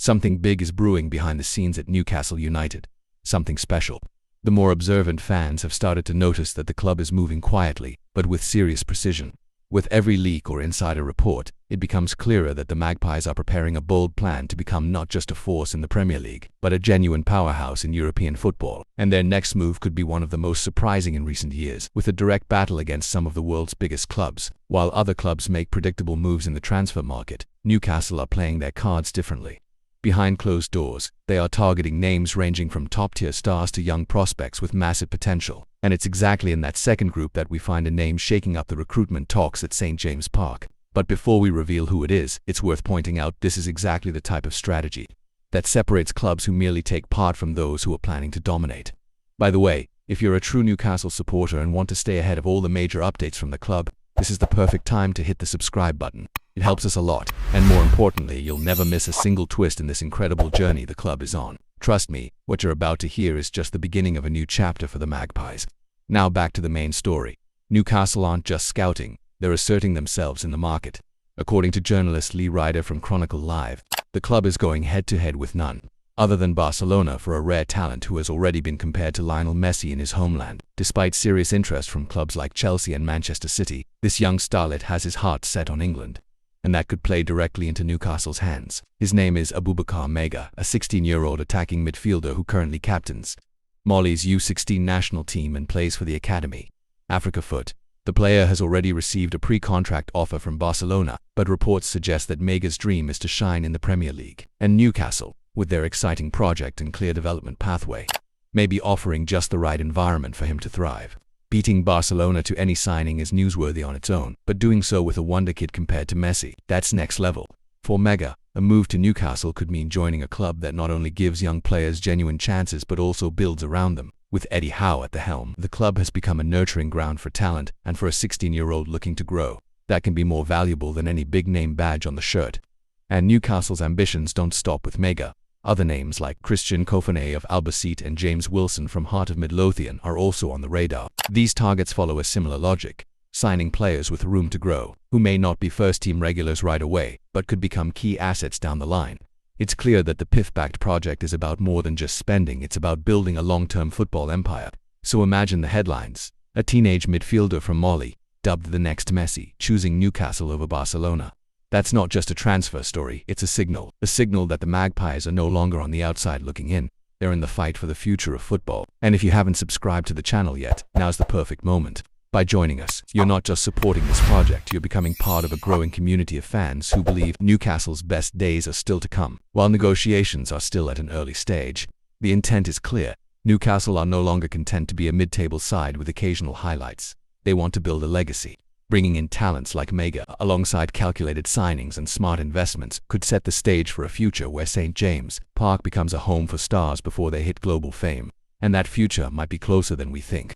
Something big is brewing behind the scenes at Newcastle United. Something special. The more observant fans have started to notice that the club is moving quietly, but with serious precision. With every leak or insider report, it becomes clearer that the Magpies are preparing a bold plan to become not just a force in the Premier League, but a genuine powerhouse in European football. And their next move could be one of the most surprising in recent years, with a direct battle against some of the world's biggest clubs. While other clubs make predictable moves in the transfer market, Newcastle are playing their cards differently. Behind closed doors, they are targeting names ranging from top-tier stars to young prospects with massive potential. And it's exactly in that second group that we find a name shaking up the recruitment talks at St. James Park. But before we reveal who it is, it's worth pointing out this is exactly the type of strategy that separates clubs who merely take part from those who are planning to dominate. By the way, if you're a true Newcastle supporter and want to stay ahead of all the major updates from the club, this is the perfect time to hit the subscribe button. It helps us a lot, and more importantly, you'll never miss a single twist in this incredible journey the club is on. Trust me, what you're about to hear is just the beginning of a new chapter for the Magpies. Now back to the main story. Newcastle aren't just scouting, they're asserting themselves in the market. According to journalist Lee Ryder from Chronicle Live, the club is going head-to-head with none other than Barcelona for a rare talent who has already been compared to Lionel Messi in his homeland. Despite serious interest from clubs like Chelsea and Manchester City, this young starlet has his heart set on England. And that could play directly into Newcastle's hands. His name is Abubakar Mega, a 16-year-old attacking midfielder who currently captains Mali's U16 national team and plays for the academy, Africa Foot. The player has already received a pre-contract offer from Barcelona, but reports suggest that Mega's dream is to shine in the Premier League. And Newcastle, with their exciting project and clear development pathway, may be offering just the right environment for him to thrive. Beating Barcelona to any signing is newsworthy on its own, but doing so with a wonder kid compared to Messi, that's next level. For Mega, a move to Newcastle could mean joining a club that not only gives young players genuine chances but also builds around them. With Eddie Howe at the helm, the club has become a nurturing ground for talent, and for a 16-year-old looking to grow, that can be more valuable than any big-name badge on the shirt. And Newcastle's ambitions don't stop with Mega. Other names like Christian Kofane of Albacete and James Wilson from Heart of Midlothian are also on the radar. These targets follow a similar logic, signing players with room to grow, who may not be first-team regulars right away, but could become key assets down the line. It's clear that the PIF-backed project is about more than just spending, it's about building a long-term football empire. So imagine the headlines. A teenage midfielder from Mali, dubbed the next Messi, choosing Newcastle over Barcelona. That's not just a transfer story, it's a signal that the Magpies are no longer on the outside looking in. They're in the fight for the future of football. And if you haven't subscribed to the channel yet, now's the perfect moment. By joining us, you're not just supporting this project, you're becoming part of a growing community of fans who believe Newcastle's best days are still to come. While negotiations are still at an early stage, the intent is clear. Newcastle are no longer content to be a mid-table side with occasional highlights. They want to build a legacy. Bringing in talents like Mega, alongside calculated signings and smart investments, could set the stage for a future where St. James Park becomes a home for stars before they hit global fame. And that future might be closer than we think.